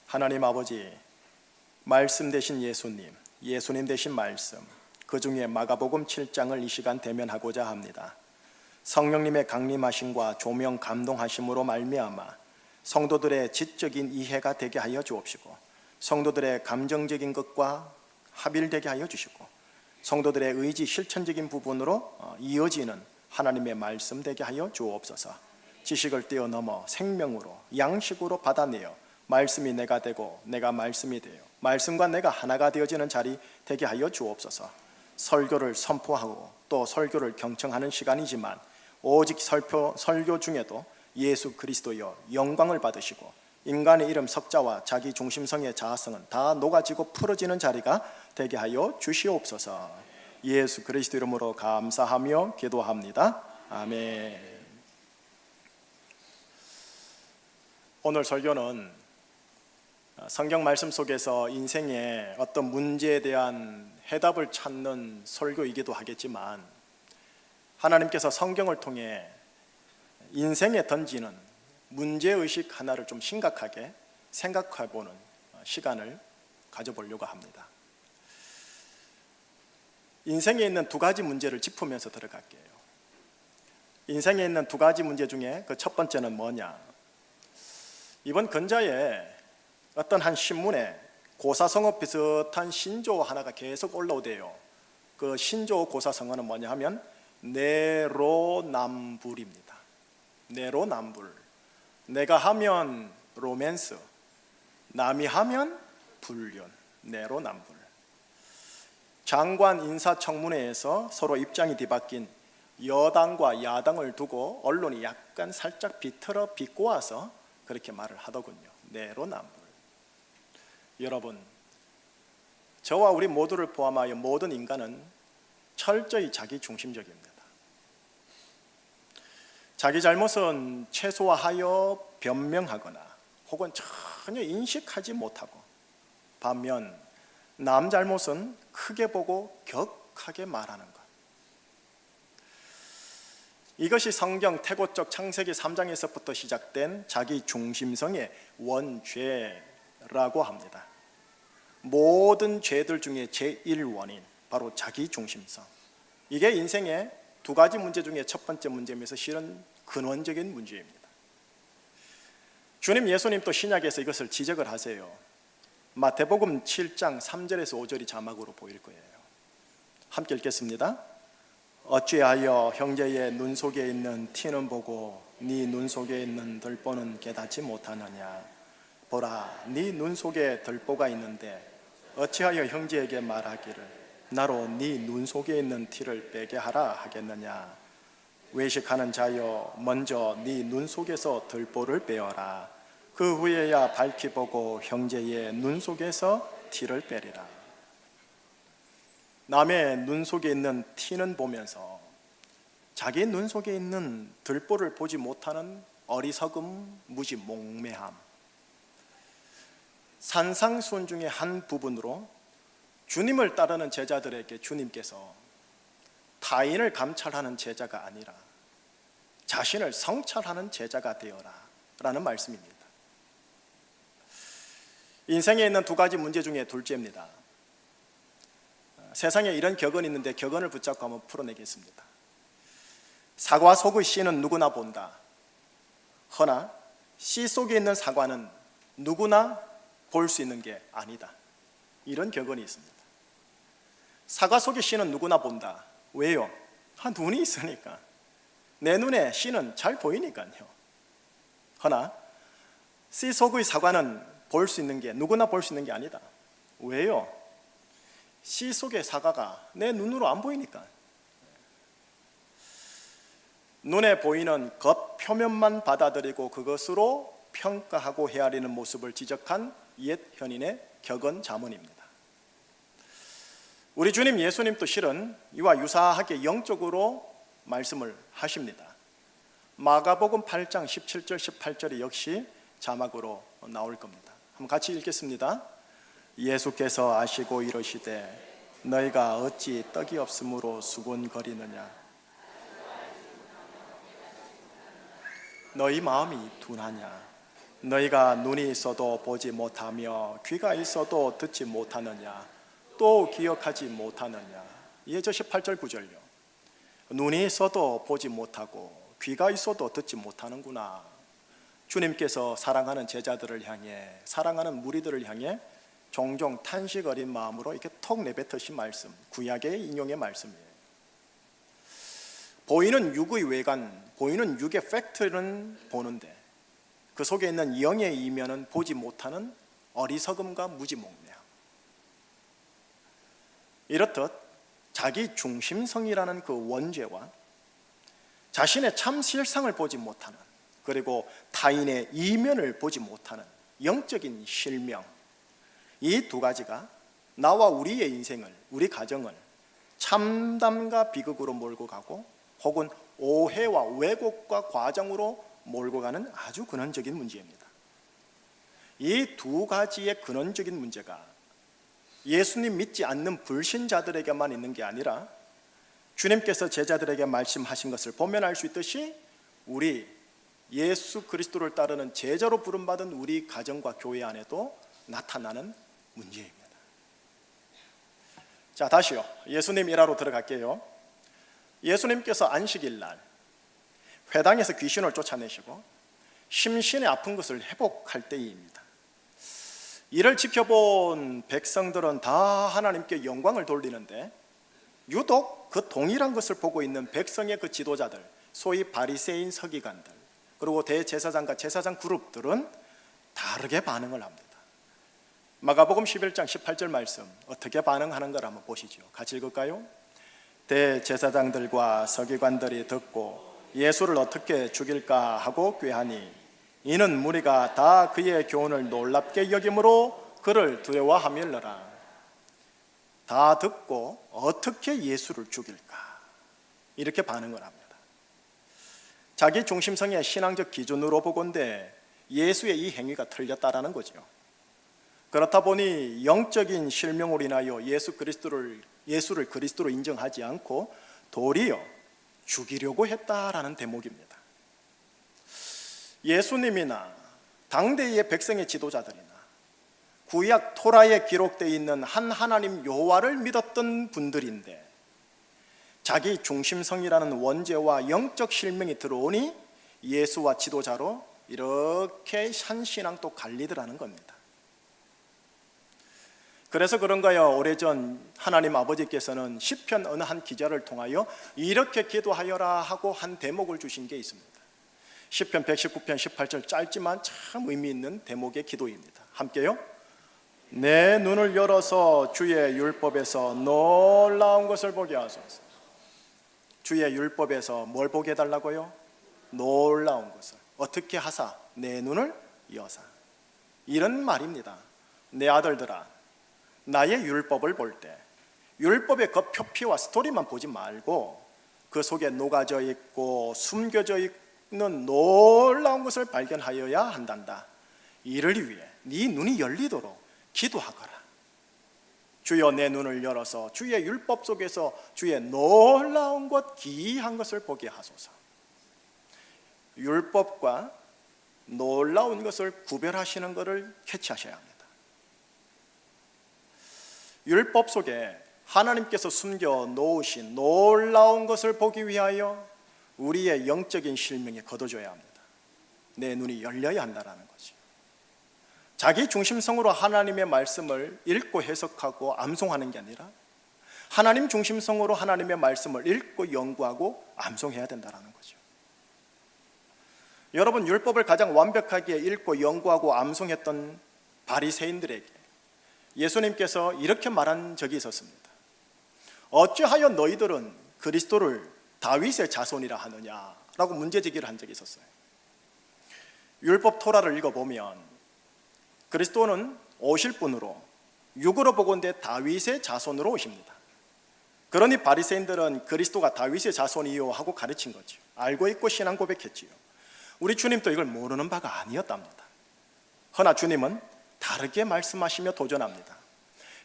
하나님 아버지, 말씀 되신 예수님, 예수님 되신 말씀, 그 중에 마가복음 7장을 이 시간 대면하고자 합니다. 성령님의 강림하심과 조명 감동하심으로 말미암아 성도들의 지적인 이해가 되게 하여 주옵시고, 성도들의 감정적인 것과 합일되게 하여 주시고, 성도들의 의지 실천적인 부분으로 이어지는 하나님의 말씀 되게 하여 주옵소서. 지식을 뛰어넘어 생명으로, 양식으로 받아내어 말씀이 내가 되고 내가 말씀이 되어 말씀과 내가 하나가 되어지는 자리 되게 하여 주옵소서. 설교를 선포하고 또 설교를 경청하는 시간이지만 오직 설교 중에도 예수 그리스도여 영광을 받으시고 인간의 이름 석자와 자기 중심성의 자아성은 다 녹아지고 풀어지는 자리가 되게 하여 주시옵소서. 예수 그리스도 이름으로 감사하며 기도합니다. 아멘. 오늘 설교는 성경 말씀 속에서 인생의 어떤 문제에 대한 해답을 찾는 설교이기도 하겠지만, 하나님께서 성경을 통해 인생에 던지는 문제의식 하나를 좀 심각하게 생각해보는 시간을 가져보려고 합니다. 인생에 있는 두 가지 문제를 짚으면서 들어갈게요. 인생에 있는 두 가지 문제 중에 그 첫 번째는 뭐냐? 이번 근자에 어떤 한 신문에 고사성어 비슷한 신조어 하나가 계속 올라오대요. 그 신조어 고사성어는 뭐냐 하면 내로남불입니다. 내로남불. 내가 하면 로맨스, 남이 하면 불륜. 내로남불. 장관 인사청문회에서 서로 입장이 뒤바뀐 여당과 야당을 두고 언론이 약간 살짝 비꼬아서 그렇게 말을 하더군요. 내로남불. 여러분, 저와 우리 모두를 포함하여 모든 인간은 철저히 자기 중심적입니다. 자기 잘못은 최소화하여 변명하거나 혹은 전혀 인식하지 못하고, 반면 남 잘못은 크게 보고 격하게 말하는 것. 이것이 성경 태고적 창세기 3장에서부터 시작된 자기 중심성의 원죄라고 합니다. 모든 죄들 중에 제1원인, 바로 자기 중심성. 이게 인생의 두 가지 문제 중에 첫 번째 문제면서 실은 근원적인 문제입니다. 주님 예수님도 신약에서 이것을 지적을 하세요. 마태복음 7장 3절에서 5절이 자막으로 보일 거예요. 함께 읽겠습니다. 어찌하여 형제의 눈 속에 있는 티는 보고 네 눈 속에 있는 들보는 깨닫지 못하느냐? 보라, 네 눈 속에 들보가 있는데 어찌하여 형제에게 말하기를 나로 네 눈 속에 있는 티를 빼게 하라 하겠느냐? 외식하는 자여, 먼저 네 눈 속에서 들보를 빼어라. 그 후에야 밝히 보고 형제의 눈 속에서 티를 빼리라. 남의 눈 속에 있는 티는 보면서 자기 눈 속에 있는 들보를 보지 못하는 어리석음, 무지, 몽매함. 산상수훈 중에 한 부분으로 주님을 따르는 제자들에게 주님께서 타인을 감찰하는 제자가 아니라 자신을 성찰하는 제자가 되어라 라는 말씀입니다. 인생에 있는 두 가지 문제 중에 둘째입니다. 세상에 이런 격언이 있는데 격언을 붙잡고 한번 풀어내겠습니다. 사과 속의 씨는 누구나 본다. 허나 씨 속에 있는 사과는 누구나 볼 수 있는 게 아니다. 이런 격언이 있습니다. 사과 속의 씨는 누구나 본다. 왜요? 눈이 있으니까. 내 눈에 씨는 잘 보이니까요. 허나 씨 속의 사과는 볼 수 있는 게, 누구나 볼 수 있는 게 아니다. 왜요? 씨 속의 사과가 내 눈으로 안 보이니까. 눈에 보이는 겉 표면만 받아들이고 그것으로 평가하고 헤아리는 모습을 지적한 옛 현인의 격언 자문입니다. 우리 주님 예수님도 실은 이와 유사하게 영적으로 말씀을 하십니다. 마가복음 8장 17절 18절이 역시 자막으로 나올 겁니다. 한번 같이 읽겠습니다. 예수께서 아시고 이르시되 너희가 어찌 떡이 없으므로 수군거리느냐? 너희 마음이 둔하냐? 너희가 눈이 있어도 보지 못하며 귀가 있어도 듣지 못하느냐, 또 기억하지 못하느냐. 저 18절 9절요. 눈이 있어도 보지 못하고 귀가 있어도 듣지 못하는구나. 주님께서 사랑하는 제자들을 향해, 사랑하는 무리들을 향해 종종 탄식 어린 마음으로 이렇게 톡 내뱉으신 말씀, 구약의 인용의 말씀이에요. 보이는 육의 외관, 보이는 육의 팩트는 보는데 그 속에 있는 영의 이면은 보지 못하는 어리석음과 무지몽매. 이렇듯 자기 중심성이라는 그 원죄와 자신의 참 실상을 보지 못하는, 그리고 타인의 이면을 보지 못하는 영적인 실명, 이 두 가지가 나와 우리의 인생을, 우리 가정을 참담과 비극으로 몰고 가고 혹은 오해와 왜곡과 과정으로 몰고 가는 아주 근원적인 문제입니다. 이 두 가지의 근원적인 문제가 예수님 믿지 않는 불신자들에게만 있는 게 아니라 주님께서 제자들에게 말씀하신 것을 보면 알 수 있듯이 우리 예수 그리스도를 따르는 제자로 부름받은 우리 가정과 교회 안에도 나타나는 문제입니다. 자, 다시요. 예수님 일화로 들어갈게요. 예수님께서 안식일 날 회당에서 귀신을 쫓아내시고 심신의 아픈 것을 회복할 때입니다. 이를 지켜본 백성들은 다 하나님께 영광을 돌리는데 유독 그 동일한 것을 보고 있는 백성의 그 지도자들, 소위 바리새인 서기관들, 그리고 대제사장과 제사장 그룹들은 다르게 반응을 합니다. 마가복음 11장 18절 말씀 어떻게 반응하는 걸 한번 보시죠. 같이 읽을까요? 대제사장들과 서기관들이 듣고 예수를 어떻게 죽일까 하고 꾀하니 이는 무리가 다 그의 교훈을 놀랍게 여김으로 그를 두려워하밀러라. 다 듣고 어떻게 예수를 죽일까, 이렇게 반응을 합니다. 자기 중심성의 신앙적 기준으로 보건대 예수의 이 행위가 틀렸다라는 거죠. 그렇다 보니 영적인 실명으로 인하여 예수를 그리스도로 인정하지 않고 도리어 죽이려고 했다라는 대목입니다. 예수님이나 당대의 백성의 지도자들이나 구약 토라에 기록되어 있는 한 하나님 여호와를 믿었던 분들인데 자기 중심성이라는 원죄와 영적 실명이 들어오니 예수와 지도자로 이렇게 한 신앙도 갈리더라는 겁니다. 그래서 그런가요? 오래전 하나님 아버지께서는 시편 어느 한 기자를 통하여 이렇게 기도하여라 하고 한 대목을 주신 게 있습니다. 시편 119편 18절, 짧지만 참 의미 있는 대목의 기도입니다. 함께요. 내 눈을 열어서 주의 율법에서 놀라운 것을 보게 하소서. 주의 율법에서 뭘 보게 해달라고요? 놀라운 것을. 어떻게 하사? 내 눈을 여사. 이런 말입니다. 내 아들들아, 나의 율법을 볼 때 율법의 그 표피와 스토리만 보지 말고 그 속에 녹아져 있고 숨겨져 있는 놀라운 것을 발견하여야 한단다. 이를 위해 네 눈이 열리도록 기도하거라. 주여 내 눈을 열어서 주의 율법 속에서 주의 놀라운 것, 기이한 것을 보게 하소서. 율법과 놀라운 것을 구별하시는 것을 캐치하셔야 합니다. 율법 속에 하나님께서 숨겨 놓으신 놀라운 것을 보기 위하여 우리의 영적인 실명에 거둬줘야 합니다. 내 눈이 열려야 한다는 거지. 자기 중심성으로 하나님의 말씀을 읽고 해석하고 암송하는 게 아니라 하나님 중심성으로 하나님의 말씀을 읽고 연구하고 암송해야 된다는 거죠. 여러분, 율법을 가장 완벽하게 읽고 연구하고 암송했던 바리새인들에게 예수님께서 이렇게 말한 적이 있었습니다. 어찌하여 너희들은 그리스도를 다윗의 자손이라 하느냐라고 문제제기를 한 적이 있었어요. 율법 토라를 읽어보면 그리스도는 오실 분으로 육으로 보건대 다윗의 자손으로 오십니다. 그러니 바리새인들은 그리스도가 다윗의 자손이요 하고 가르친 거죠. 알고 있고 신앙 고백했지요. 우리 주님도 이걸 모르는 바가 아니었답니다. 허나 주님은 다르게 말씀하시며 도전합니다.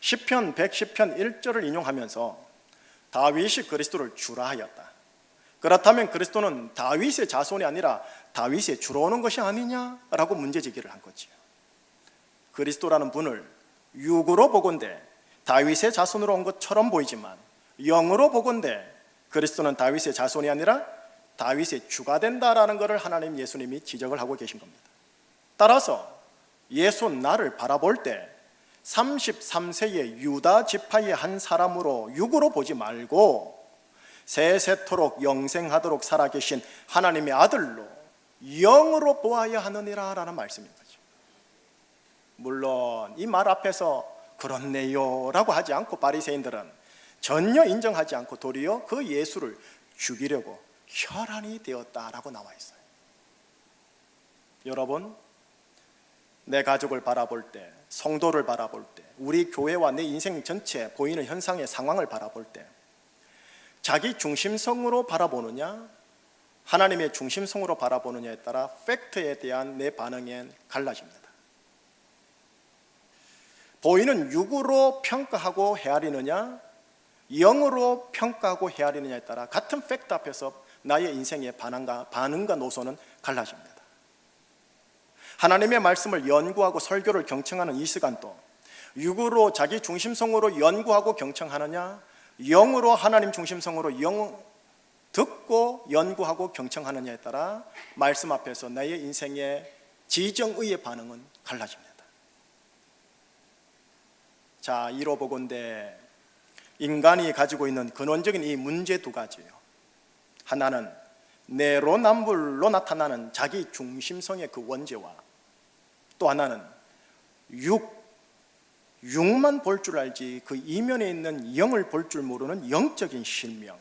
시편 110편 1절을 인용하면서 다윗이 그리스도를 주라 하였다. 그렇다면 그리스도는 다윗의 자손이 아니라 다윗의 주로 오는 것이 아니냐라고 문제제기를 한 거지요. 그리스도라는 분을 육으로 보건대 다윗의 자손으로 온 것처럼 보이지만 영으로 보건대 그리스도는 다윗의 자손이 아니라 다윗의 주가 된다라는 것을 하나님 예수님이 지적을 하고 계신 겁니다. 따라서 예수 나를 바라볼 때 33세의 유다 지파의 한 사람으로 육으로 보지 말고 세세토록 영생하도록 살아계신 하나님의 아들로 영으로 보아야 하느니라 라는 말씀인 거죠. 물론 이 말 앞에서 그렇네요 라고 하지 않고 바리새인들은 전혀 인정하지 않고 도리어 그 예수를 죽이려고 혈안이 되었다라고 나와 있어요. 여러분, 내 가족을 바라볼 때, 성도를 바라볼 때, 우리 교회와 내 인생 전체에 보이는 현상의 상황을 바라볼 때 자기 중심성으로 바라보느냐 하나님의 중심성으로 바라보느냐에 따라 팩트에 대한 내 반응엔 갈라집니다. 보이는 육으로 평가하고 헤아리느냐 영으로 평가하고 헤아리느냐에 따라 같은 팩트 앞에서 나의 인생의 반응과 노선은 갈라집니다. 하나님의 말씀을 연구하고 설교를 경청하는 이 시간도 육으로 자기 중심성으로 연구하고 경청하느냐 영으로 하나님 중심성으로 듣고 연구하고 경청하느냐에 따라 말씀 앞에서 나의 인생의 지정의의 반응은 갈라집니다. 자, 이로 보건대 인간이 가지고 있는 근원적인 이 문제 두 가지예요. 하나는 내로남불로 나타나는 자기 중심성의 그 원죄와 또 하나는 육만 볼 줄 알지 그 이면에 있는 영을 볼 줄 모르는 영적인 실명.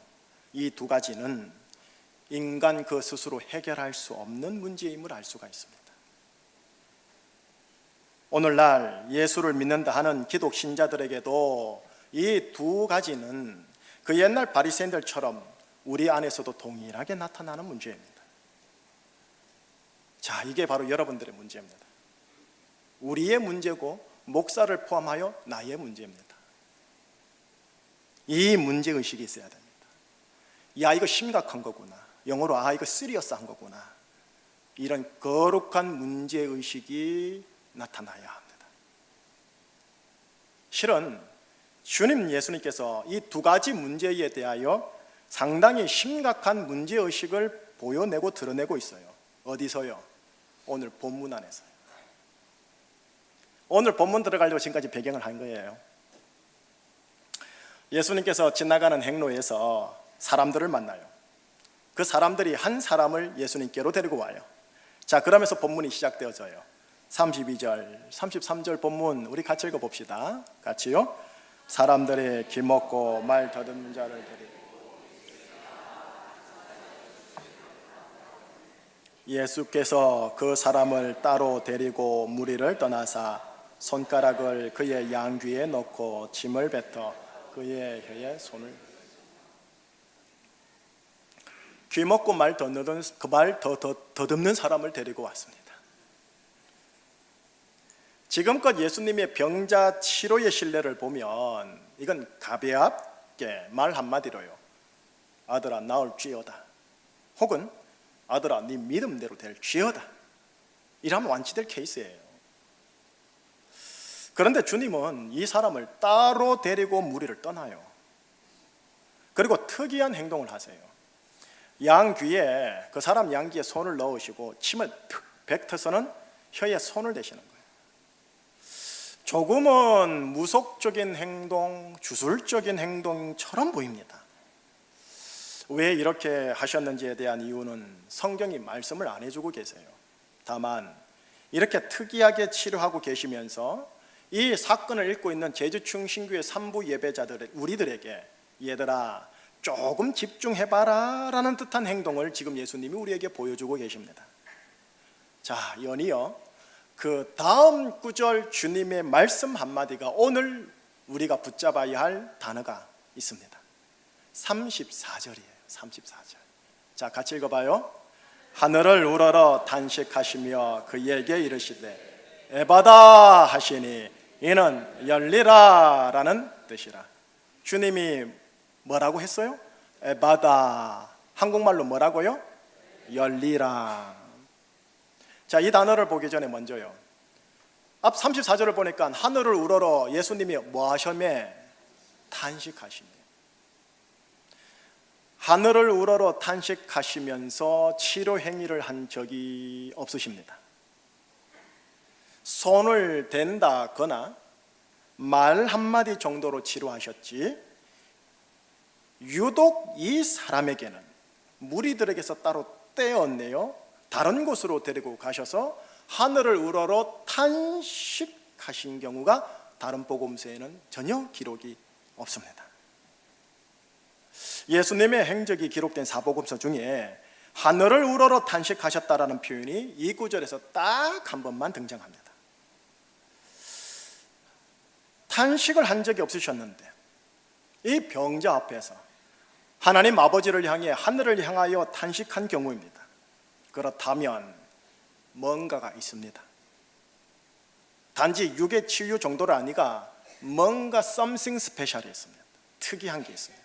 이 두 가지는 인간 그 스스로 해결할 수 없는 문제임을 알 수가 있습니다. 오늘날 예수를 믿는다 하는 기독 신자들에게도 이 두 가지는 그 옛날 바리새인들처럼 우리 안에서도 동일하게 나타나는 문제입니다. 자, 이게 바로 여러분들의 문제입니다. 우리의 문제고 목사를 포함하여 나의 문제입니다. 이 문제의식이 있어야 됩니다. 야, 이거 심각한 거구나. 영어로 이거 시리어스한 거구나. 이런 거룩한 문제의식이 나타나야 합니다. 실은 주님 예수님께서 이 두 가지 문제에 대하여 상당히 심각한 문제의식을 보여내고 드러내고 있어요. 어디서요? 오늘 본문 안에서요. 오늘 본문 들어가려고 지금까지 배경을 한 거예요. 예수님께서 지나가는 행로에서 사람들을 만나요. 그 사람들이 한 사람을 예수님께로 데리고 와요. 자, 그러면서 본문이 시작되어져요. 32절, 33절 본문 우리 같이 읽어봅시다. 같이요. 사람들이 기먹고 말 더듬는 자를 데리고 예수께서 그 사람을 따로 데리고 무리를 떠나사 손가락을 그의 양귀에 넣고 침을 뱉어 그의 혀에 손을 귀먹고 말 더듬는 사람을 데리고 왔습니다. 지금껏 예수님의 병자 치료의 신뢰를 보면 이건 가볍게 말 한마디로요. 아들아 나을지어다. 혹은 아들아 네 믿음대로 될지어다. 이러면 완치될 케이스예요. 그런데 주님은 이 사람을 따로 데리고 무리를 떠나요. 그리고 특이한 행동을 하세요. 양 귀에 그 사람 양 귀에 손을 넣으시고 침을 툭 뱉어서는 혀에 손을 대시는 거예요. 조금은 무속적인 행동, 주술적인 행동처럼 보입니다. 왜 이렇게 하셨는지에 대한 이유는 성경이 말씀을 안 해주고 계세요. 다만 이렇게 특이하게 치료하고 계시면서 이 사건을 읽고 있는 제주충 신교의 3부 예배자들 우리들에게 얘들아 조금 집중해봐라 라는 듯한 행동을 지금 예수님이 우리에게 보여주고 계십니다. 자, 연이어 그 다음 구절 주님의 말씀 한마디가 오늘 우리가 붙잡아야 할 단어가 있습니다. 34절이에요. 34절. 자, 같이 읽어봐요. 하늘을 우러러 탄식하시며 그에게 이르시되 에바다 하시니 이는 열리라 라는 뜻이라. 주님이 뭐라고 했어요? 에바다. 한국말로 뭐라고요? 열리라. 자, 이 단어를 보기 전에 먼저요, 앞 34절을 보니까 하늘을 우러러 예수님이 뭐 하셨매? 탄식하시며. 하늘을 우러러 탄식하시면서 치료 행위를 한 적이 없으십니다. 손을 댄다거나 말 한마디 정도로 치료하셨지, 유독 이 사람에게는 무리들에게서 따로 떼어내어 다른 곳으로 데리고 가셔서 하늘을 우러러 탄식하신 경우가 다른 복음서에는 전혀 기록이 없습니다. 예수님의 행적이 기록된 사복음서 중에 하늘을 우러러 탄식하셨다라는 표현이 이 구절에서 딱 한 번만 등장합니다. 탄식을 한 적이 없으셨는데 이 병자 앞에서 하나님 아버지를 향해 하늘을 향하여 탄식한 경우입니다. 그렇다면 뭔가가 있습니다. 단지 육의 치유 정도가 아니라 뭔가 something special이 있습니다. 특이한 게 있어요.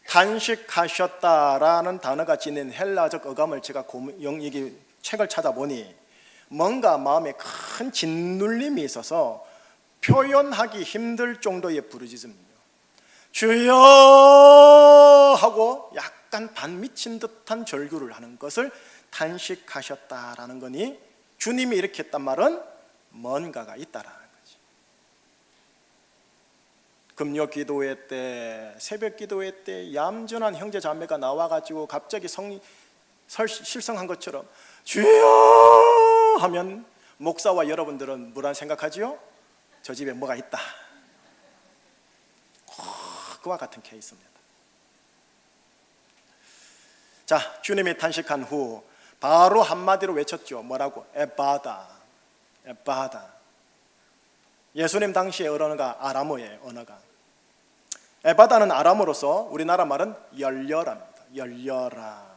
탄식하셨다라는 단어가 지닌 헬라적 어감을 제가 여기 책을 찾아보니 뭔가 마음에 큰 짓눌림이 있어서 표현하기 힘들 정도의 부르짖음이요, 주여 하고 약간 반미친 듯한 절규를 하는 것을 탄식하셨다라는 거니, 주님이 이렇게 했단 말은 뭔가가 있다라는 거지. 금요 기도회 때, 새벽 기도회 때 얌전한 형제 자매가 나와가지고 갑자기 실성한 것처럼 주여 하면 목사와 여러분들은 뭐란 생각하지요? 저 집에 뭐가 있다. 그와 같은 케이스입니다. 자, 주님이 탄식한 후 바로 한마디로 외쳤죠. 뭐라고? 에바다, 에바다. 예수님 당시의 언어가 아람어예요. 언어가 에바다는 아람어로서 우리나라 말은 열려라입니다. 열려라.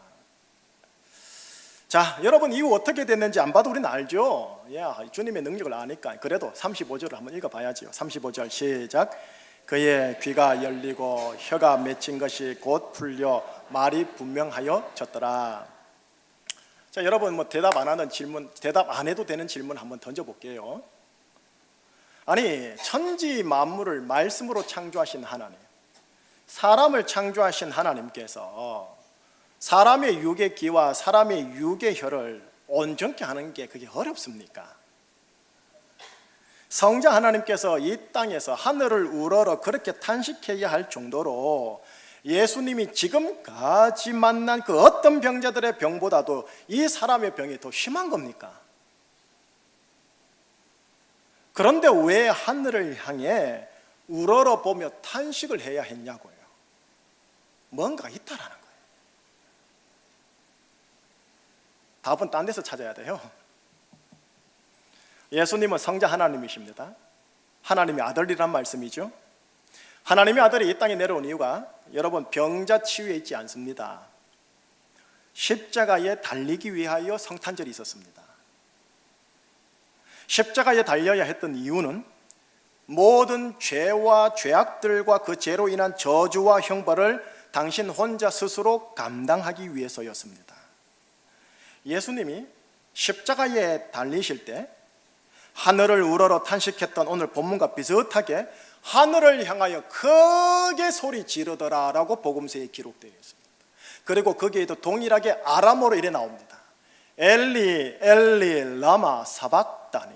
자, 여러분 이후 어떻게 됐는지 안 봐도 우리는 알죠. 주님의 능력을 아니까. 그래도 35절을 한번 읽어봐야지요. 35절 시작. 그의 귀가 열리고 혀가 맺힌 것이 곧 풀려 말이 분명하여졌더라. 자, 여러분 대답 안 하는 질문, 대답 안 해도 되는 질문 한번 던져볼게요. 아니, 천지 만물을 말씀으로 창조하신 하나님, 사람을 창조하신 하나님께서 사람의 육의 귀와 사람의 육의 혀를 온전케 하는 게 그게 어렵습니까? 성자 하나님께서 이 땅에서 하늘을 우러러 그렇게 탄식해야 할 정도로 예수님이 지금까지 만난 그 어떤 병자들의 병보다도 이 사람의 병이 더 심한 겁니까? 그런데 왜 하늘을 향해 우러러 보며 탄식을 해야 했냐고요. 뭔가 있다라는 거예요. 답은 딴 데서 찾아야 돼요. 예수님은 성자 하나님이십니다. 하나님의 아들이란 말씀이죠. 하나님의 아들이 이 땅에 내려온 이유가 여러분 병자 치유에 있지 않습니다. 십자가에 달리기 위하여 성탄절이 있었습니다. 십자가에 달려야 했던 이유는 모든 죄와 죄악들과 그 죄로 인한 저주와 형벌을 당신 혼자 스스로 감당하기 위해서였습니다. 예수님이 십자가에 달리실 때 하늘을 우러러 탄식했던 오늘 본문과 비슷하게 하늘을 향하여 크게 소리 지르더라 라고 복음서에 기록되어 있습니다. 그리고 거기에도 동일하게 아람어로 이래 나옵니다. 엘리 엘리 라마 사박다니,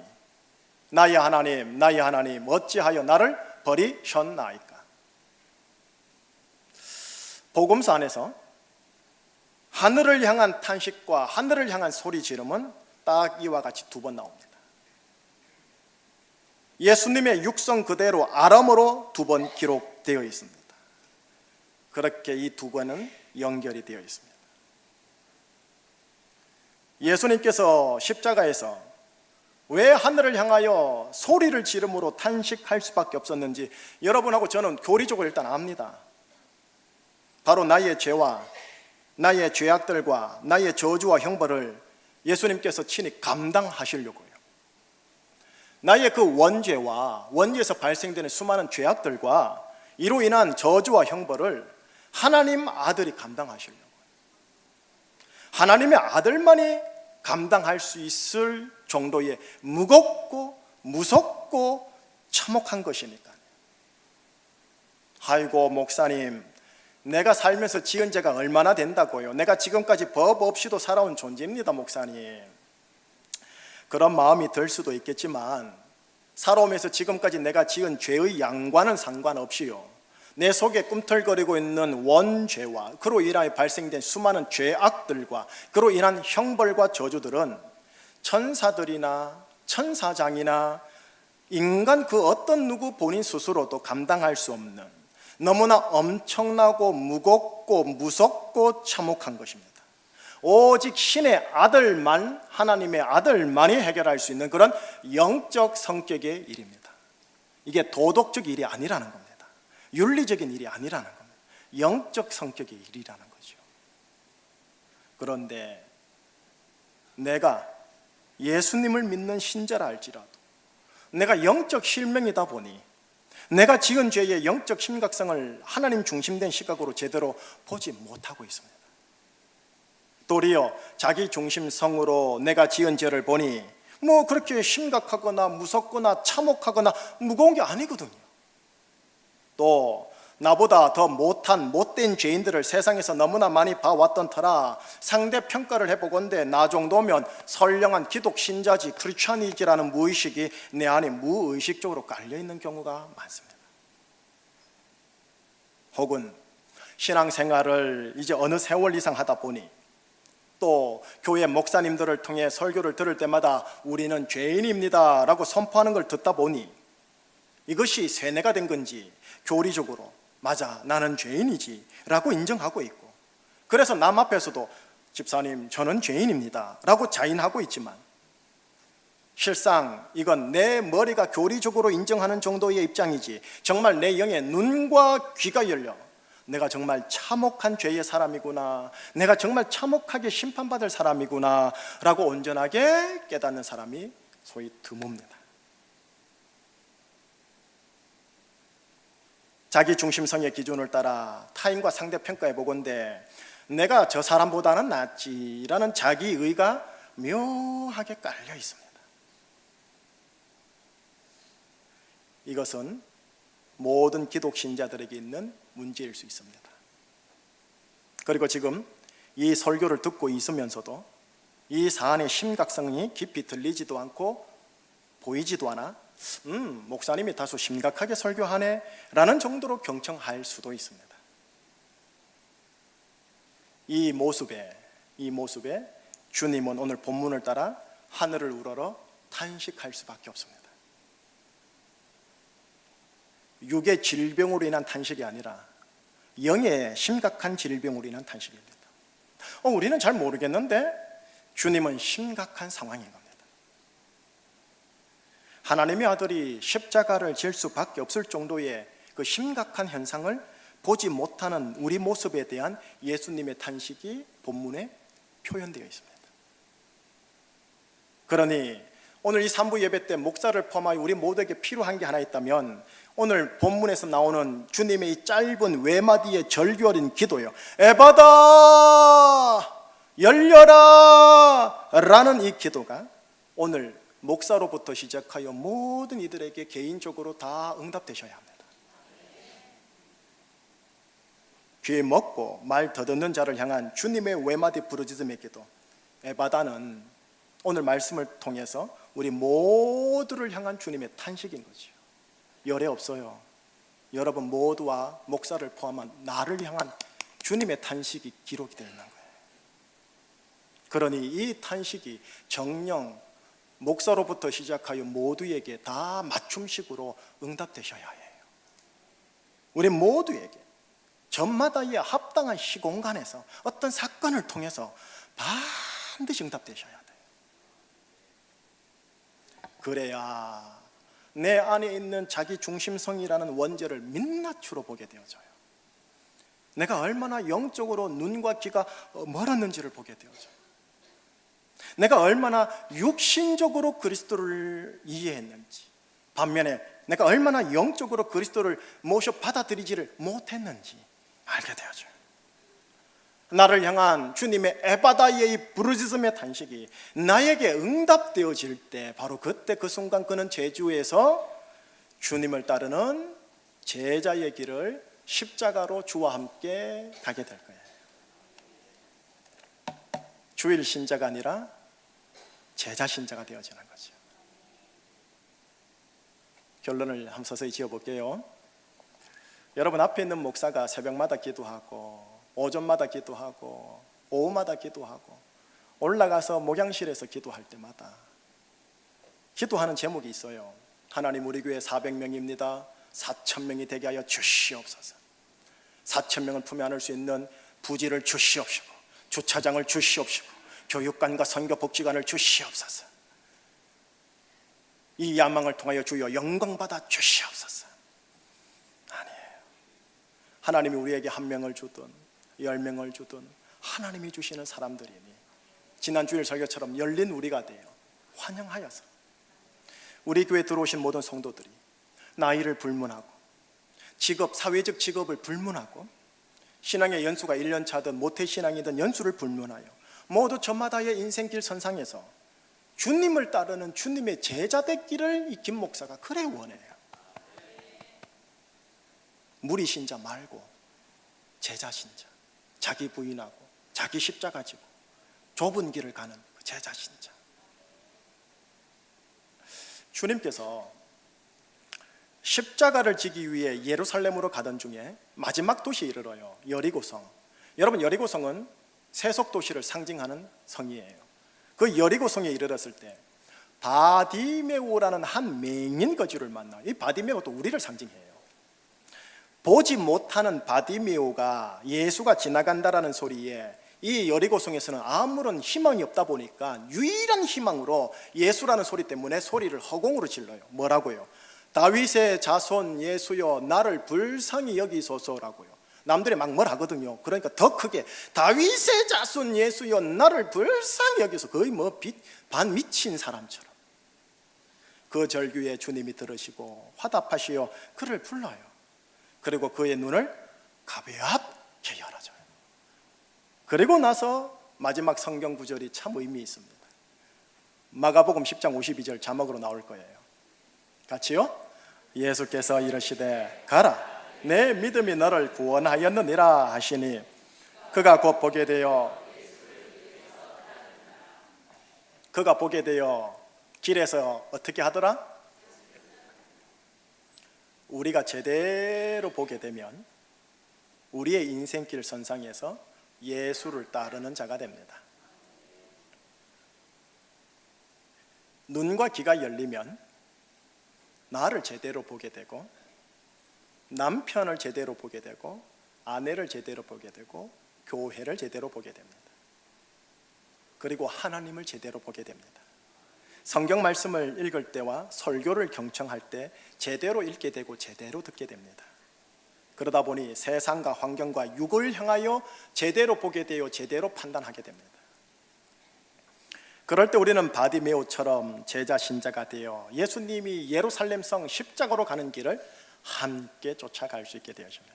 나의 하나님 어찌하여 나를 버리셨나이까. 복음서 안에서 하늘을 향한 탄식과 하늘을 향한 소리 지름은 딱 이와 같이 두 번 나옵니다. 예수님의 육성 그대로 아람어로 두 번 기록되어 있습니다. 그렇게 이 두 번은 연결이 되어 있습니다. 예수님께서 십자가에서 왜 하늘을 향하여 소리를 지름으로 탄식할 수밖에 없었는지 여러분하고 저는 교리적으로 일단 압니다. 바로 나의 죄와 나의 죄악들과 나의 저주와 형벌을 예수님께서 친히 감당하시려고요. 나의 그 원죄와 원죄에서 발생되는 수많은 죄악들과 이로 인한 저주와 형벌을 하나님 아들이 감당하시려고요. 하나님의 아들만이 감당할 수 있을 정도의 무겁고 무섭고 참혹한 것이니까요. 아이고 목사님, 내가 살면서 지은 죄가 얼마나 된다고요? 내가 지금까지 법 없이도 살아온 존재입니다 목사님. 그런 마음이 들 수도 있겠지만 살아오면서 지금까지 내가 지은 죄의 양과는 상관없이요, 내 속에 꿈틀거리고 있는 원죄와 그로 인하여 발생된 수많은 죄악들과 그로 인한 형벌과 저주들은 천사들이나 천사장이나 인간 그 어떤 누구 본인 스스로도 감당할 수 없는 너무나 엄청나고 무겁고 무섭고 참혹한 것입니다. 오직 신의 아들만, 하나님의 아들만이 해결할 수 있는 그런 영적 성격의 일입니다. 이게 도덕적 일이 아니라는 겁니다. 윤리적인 일이 아니라는 겁니다. 영적 성격의 일이라는 거죠. 그런데 내가 예수님을 믿는 신자라 할지라도 내가 영적 실명이다 보니 내가 지은 죄의 영적 심각성을 하나님 중심된 시각으로 제대로 보지 못하고 있습니다. 도리어 자기 중심성으로 내가 지은 죄를 보니 뭐 그렇게 심각하거나 무섭거나 참혹하거나 무거운 게 아니거든요. 또 나보다 더 못한 못된 죄인들을 세상에서 너무나 많이 봐왔던 터라 상대 평가를 해보건대 나 정도면 선량한 기독 신자지 크리스찬이지라는 무의식이 내 안에 무의식적으로 깔려있는 경우가 많습니다. 혹은 신앙생활을 이제 어느 세월 이상 하다 보니 또 교회 목사님들을 통해 설교를 들을 때마다 우리는 죄인입니다 라고 선포하는 걸 듣다 보니 이것이 세뇌가 된 건지 교리적으로 맞아 나는 죄인이지 라고 인정하고 있고, 그래서 남 앞에서도 집사님 저는 죄인입니다 라고 자인하고 있지만 실상 이건 내 머리가 교리적으로 인정하는 정도의 입장이지 정말 내 영의 눈과 귀가 열려 내가 정말 참혹한 죄의 사람이구나, 내가 정말 참혹하게 심판받을 사람이구나 라고 온전하게 깨닫는 사람이 소위 드뭅니다. 자기 중심성의 기준을 따라 타인과 상대 평가해 보건대 내가 저 사람보다는 낫지라는 자기의가 묘하게 깔려 있습니다. 이것은 모든 기독 신자들에게 있는 문제일 수 있습니다. 그리고 지금 이 설교를 듣고 있으면서도 이 사안의 심각성이 깊이 들리지도 않고 보이지도 않아 목사님이 다소 심각하게 설교하네 라는 정도로 경청할 수도 있습니다. 이 모습에 주님은 오늘 본문을 따라 하늘을 우러러 탄식할 수밖에 없습니다. 육의 질병으로 인한 탄식이 아니라 영의 심각한 질병으로 인한 탄식입니다. 우리는 잘 모르겠는데 주님은 심각한 상황인 겁니다. 하나님의 아들이 십자가를 질 수밖에 없을 정도의 그 심각한 현상을 보지 못하는 우리 모습에 대한 예수님의 탄식이 본문에 표현되어 있습니다. 그러니 오늘 이 3부 예배 때 목사를 포함하여 우리 모두에게 필요한 게 하나 있다면 오늘 본문에서 나오는 주님의 이 짧은 외마디의 절규 어린 기도요, 에바다 열려라 라는 이 기도가 오늘 목사로부터 시작하여 모든 이들에게 개인적으로 다 응답되셔야 합니다. 귀 먹고 말 더듬는 자를 향한 주님의 외마디 부르짖음의 기도 에바다는 오늘 말씀을 통해서 우리 모두를 향한 주님의 탄식인 거죠. 열애 없어요. 여러분 모두와 목사를 포함한 나를 향한 주님의 탄식이 기록이 되어 있는 거예요. 그러니 이 탄식이 정령 목사로부터 시작하여 모두에게 다 맞춤식으로 응답되셔야 해요. 우리 모두에게 전마다의 합당한 시공간에서 어떤 사건을 통해서 반드시 응답되셔야 돼요. 그래야 내 안에 있는 자기 중심성이라는 원죄를 민낯으로 보게 되어져요. 내가 얼마나 영적으로 눈과 귀가 멀었는지를 보게 되어져요. 내가 얼마나 육신적으로 그리스도를 이해했는지, 반면에 내가 얼마나 영적으로 그리스도를 모셔 받아들이지를 못했는지 알게 되어져요. 나를 향한 주님의 에바다의 부르짖음의 탄식이 나에게 응답되어질 때, 바로 그때 그 순간 그는 제주에서 주님을 따르는 제자의 길을 십자가로 주와 함께 가게 될 거예요. 주일 신자가 아니라 제자 신자가 되어지는 거죠. 결론을 한번 서서히 지어볼게요. 여러분, 앞에 있는 목사가 새벽마다 기도하고 오전마다 기도하고 오후마다 기도하고 올라가서 목양실에서 기도할 때마다 기도하는 제목이 있어요. 하나님, 우리 교회 400명입니다. 4,000명이 되게 하여 주시옵소서. 4,000명을 품에 안을 수 있는 부지를 주시옵시고, 주차장을 주시옵시고, 교육관과 선교복지관을 주시옵소서. 이 야망을 통하여 주여 영광받아 주시옵소서. 아니에요. 하나님이 우리에게 1명을 주든 10명을 주든 하나님이 주시는 사람들이니 지난 주일 설교처럼 열린 우리가 되어 환영하여서 우리 교회에 들어오신 모든 성도들이 나이를 불문하고 직업, 사회적 직업을 불문하고 신앙의 연수가 1년 차든 모태신앙이든 연수를 불문하여 모두 저마다의 인생길 선상에서 주님을 따르는 주님의 제자 됐기를 이 김 목사가 그래 원해요. 무리신자 말고 제자신자, 자기 부인하고 자기 십자가 지고 좁은 길을 가는 그 제자신자. 주님께서 십자가를 지기 위해 예루살렘으로 가던 중에 마지막 도시에 이르러요, 여리고성. 여러분, 여리고성은 세속도시를 상징하는 성이에요. 그 여리고성에 이르렀을 때 바디메오라는 한 맹인 거지를 만나. 이 바디메오도 우리를 상징해요. 보지 못하는 바디메오가 예수가 지나간다라는 소리에 이 여리고성에서는 아무런 희망이 없다 보니까 유일한 희망으로 예수라는 소리 때문에 소리를 허공으로 질러요. 뭐라고요? 다윗의 자손 예수여 나를 불쌍히 여기소서라고요. 남들이 막 뭘 하거든요. 그러니까 더 크게 다윗의 자손 예수여 나를 불쌍히 여기소. 거의 반 미친 사람처럼 그 절규에 주님이 들으시고 화답하시어 그를 불러요. 그리고 그의 눈을 가볍게 열어줘요. 그리고 나서 마지막 성경 구절이 참 의미 있습니다. 마가복음 10장 52절 자막으로 나올 거예요. 같이요. 예수께서 이르시되 가라, 내 믿음이 너를 구원하였느니라 하시니 그가 보게 되어 길에서 어떻게 하더라? 우리가 제대로 보게 되면 우리의 인생길 선상에서 예수를 따르는 자가 됩니다. 눈과 귀가 열리면 나를 제대로 보게 되고, 남편을 제대로 보게 되고, 아내를 제대로 보게 되고, 교회를 제대로 보게 됩니다. 그리고 하나님을 제대로 보게 됩니다. 성경 말씀을 읽을 때와 설교를 경청할 때 제대로 읽게 되고 제대로 듣게 됩니다. 그러다 보니 세상과 환경과 육을 향하여 제대로 보게 되어 제대로 판단하게 됩니다. 그럴 때 우리는 바디메오처럼 제자 신자가 되어 예수님이 예루살렘성 십자가로 가는 길을 함께 쫓아갈 수 있게 되어집니다.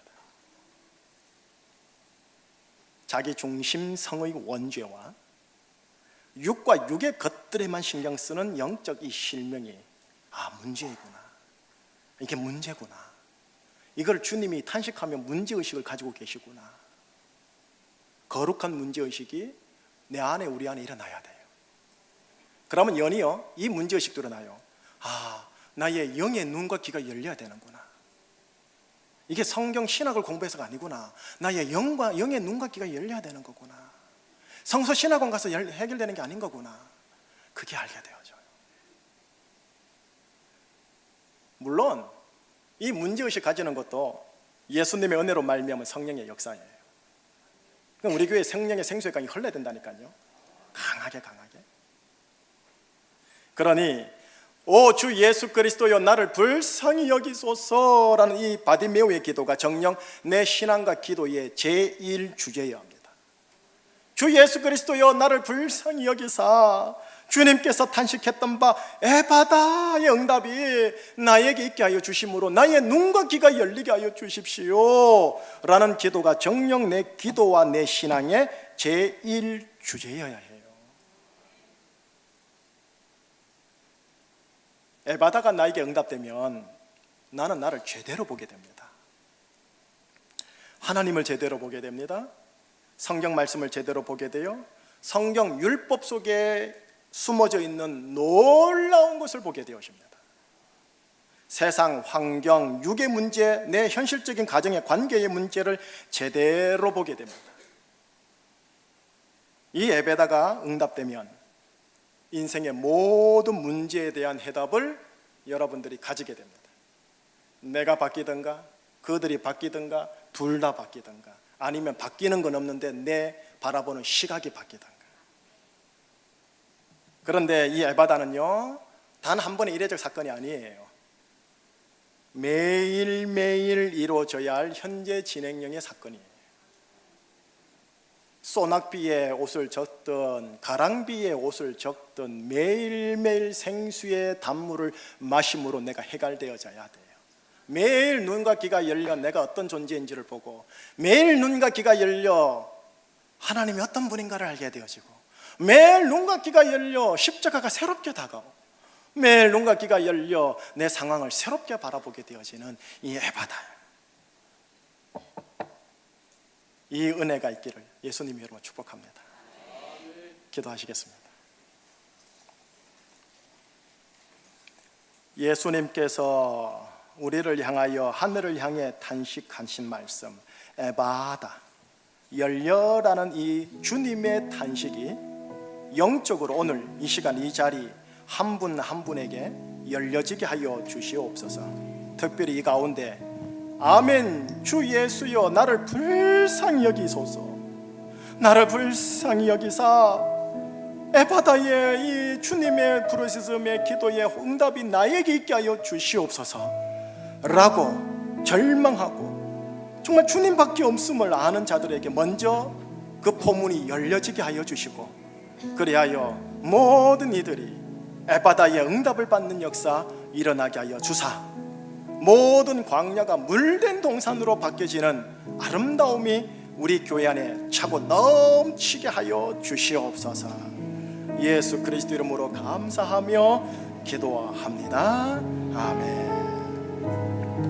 자기 중심성의 원죄와 육과 육의 것들에만 신경 쓰는 영적 이 실명이 문제이구나, 이게 문제구나, 이걸 주님이 탄식하며 문제의식을 가지고 계시구나, 거룩한 문제의식이 내 안에 우리 안에 일어나야 돼요. 그러면 연이어 이 문제의식도 일어나요. 나의 영의 눈과 귀가 열려야 되는구나, 이게 성경 신학을 공부해서가 아니구나, 나의 영의 눈과 귀가 열려야 되는 거구나, 성서 신학원 가서 해결되는 게 아닌 거구나, 그게 알게 되어져요. 물론 이 문제의식 가지는 것도 예수님의 은혜로 말미암은 성령의 역사예요. 우리 교회 성령의 생수의 강이 흘러야된다니까요. 강하게. 그러니 오 주 예수 그리스도여 나를 불쌍히 여기소서라는 이 바디메오의 기도가 정녕 내 신앙과 기도의 제1주제여야 합니다. 주 예수 그리스도여 나를 불쌍히 여기사 주님께서 탄식했던 바 에바다의 응답이 나에게 있게 하여 주심으로 나의 눈과 귀가 열리게 하여 주십시오 라는 기도가 정녕 내 기도와 내 신앙의 제1주제여야 해요. 에바다가 나에게 응답되면 나는 나를 제대로 보게 됩니다. 하나님을 제대로 보게 됩니다. 성경 말씀을 제대로 보게 돼요. 성경 율법 속에 숨어져 있는 놀라운 것을 보게 되어집니다. 세상, 환경, 육의 문제, 내 현실적인 가정의 관계의 문제를 제대로 보게 됩니다. 이 에베다가 응답되면 인생의 모든 문제에 대한 해답을 여러분들이 가지게 됩니다. 내가 바뀌든가 그들이 바뀌든가 둘 다 바뀌든가 아니면 바뀌는 건 없는데 내 바라보는 시각이 바뀌든가. 그런데 이 에바다는요, 단 한 번의 이례적 사건이 아니에요. 매일매일 이루어져야 할 현재 진행형의 사건이에요. 소낙비에 옷을 젖든 가랑비에 옷을 적든 매일매일 생수의 단물을 마심으로 내가 해갈되어져야 돼요. 매일 눈과 귀가 열려 내가 어떤 존재인지를 보고, 매일 눈과 귀가 열려 하나님이 어떤 분인가를 알게 되어지고, 매일 눈과 귀가 열려 십자가가 새롭게 다가오고, 매일 눈과 귀가 열려 내 상황을 새롭게 바라보게 되어지는 이 에바다예요. 이 은혜가 있기를 예수님이 여러분 축복합니다. 기도하시겠습니다. 예수님께서 우리를 향하여 하늘을 향해 탄식하신 말씀, 에바다, 열려라는 이 주님의 탄식이 영적으로 오늘 이 시간 이 자리 한 분 한 분에게 열려지게 하여 주시옵소서. 특별히 이 가운데 아멘, 주 예수여 나를 불쌍히 여기소서, 나를 불쌍히 여기사 에바다의 이 주님의 부르짖음의 기도의 응답이 나에게 있게 하여 주시옵소서 라고 절망하고 정말 주님밖에 없음을 아는 자들에게 먼저 그 포문이 열려지게 하여 주시고, 그리하여 모든 이들이 에바다의 응답을 받는 역사 일어나게 하여 주사, 모든 광야가 물된 동산으로 바뀌어지는 아름다움이 우리 교회 안에 차고 넘치게 하여 주시옵소서. 예수 그리스도 이름으로 감사하며 기도합니다. 아멘.